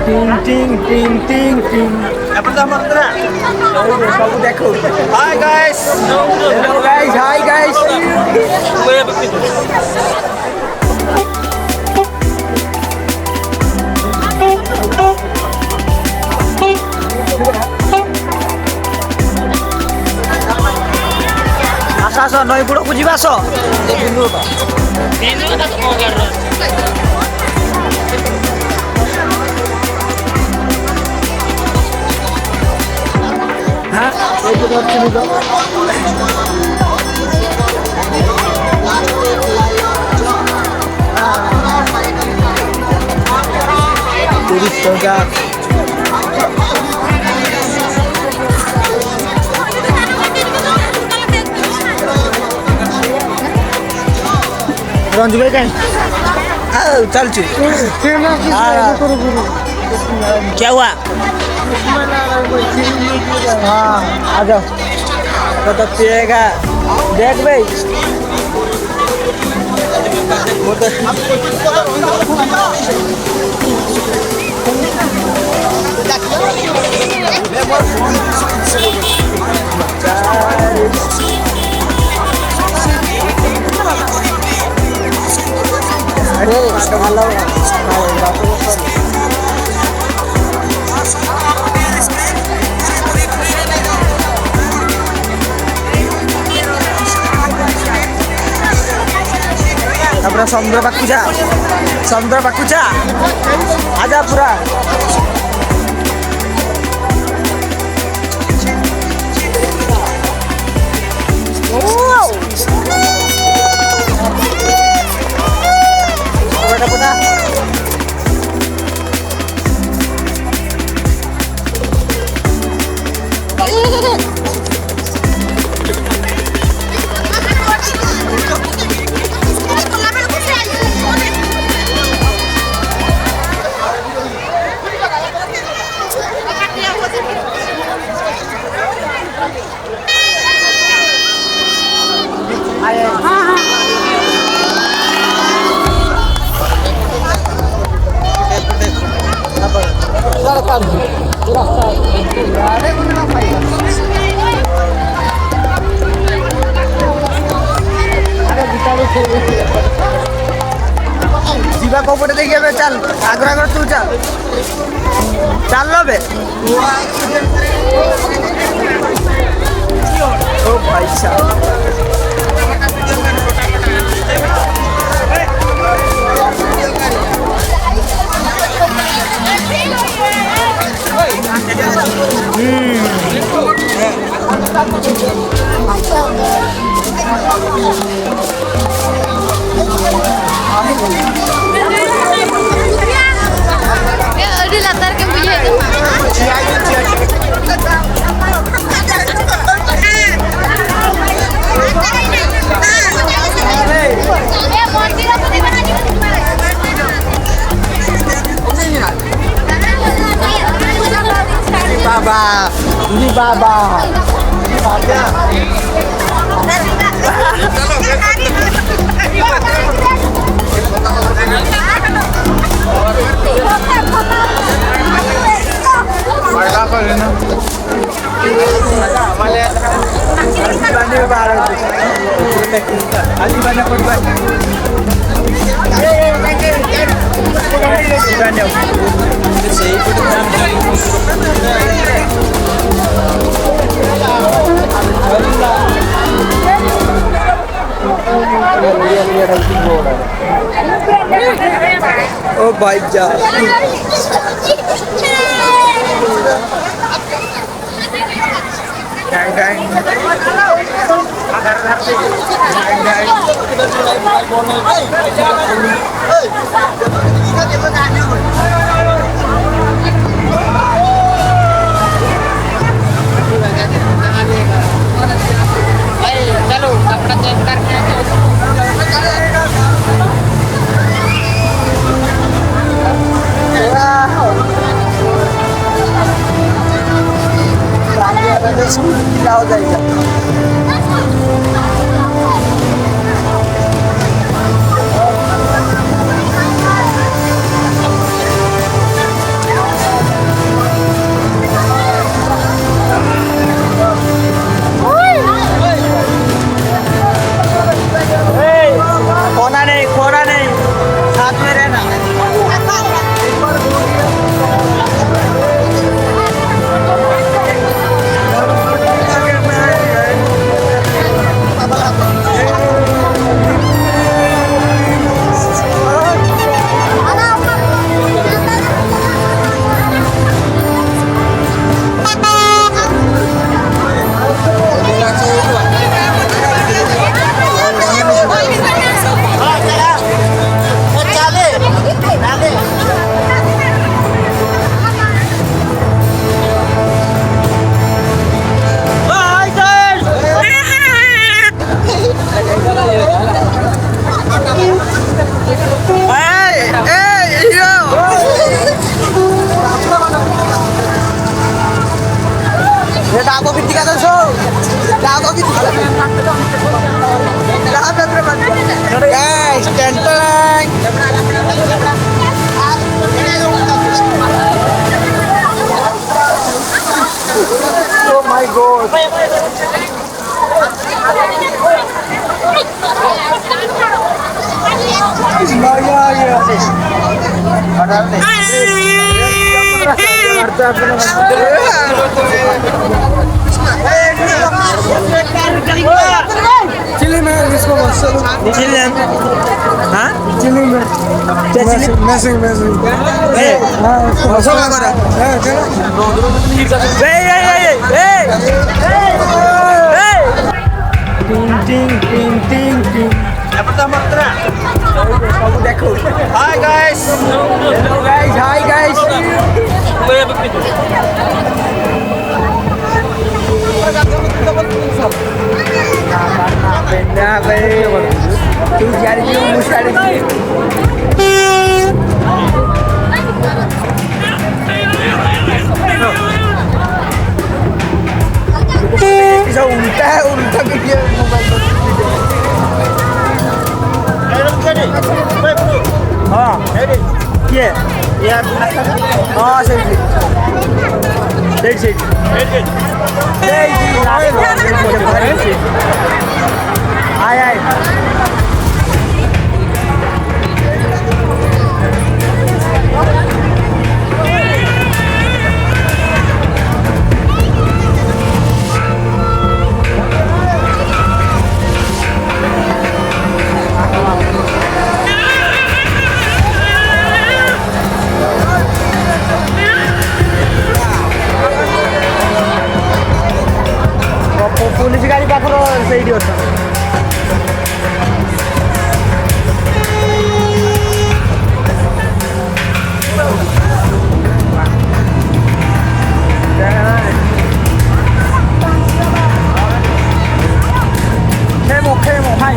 টিং টিং টিং টিং টিং বাবু দেখো hi guys hello guys hi guys আসো আসো নই বুড়ো বুঝিবা আসো হ্যাঁ তিরিশ টাকা रंजू भाई कहीं चल चु क्या हुआ हाँ आ जाओ तो पिएगा देख भाई वो तो अरे ভালো अपना समुद्र पाकू जा आजा पूरा जीवा कपड़े देखिए चल आग्रह कर तू चल चल लो बे ओ भाई साहब Udah latar ke punya itu. Baba, ini baba, ini baba. Oh भाई जा चलो कपड़ा चेंज करके हो जाएगा चिली में इसको चिली हाँ चिली में क्या चिली मैसिंग मैसिंग Hi guys. Hello guys, hi guys. Kenapa? Tu jadi mustahil. Bisa unta video mobile. हाँ ये हाँ सही सही आय आय पुलिस गाड़ी पाखर सही अच्छा Kemo, hai.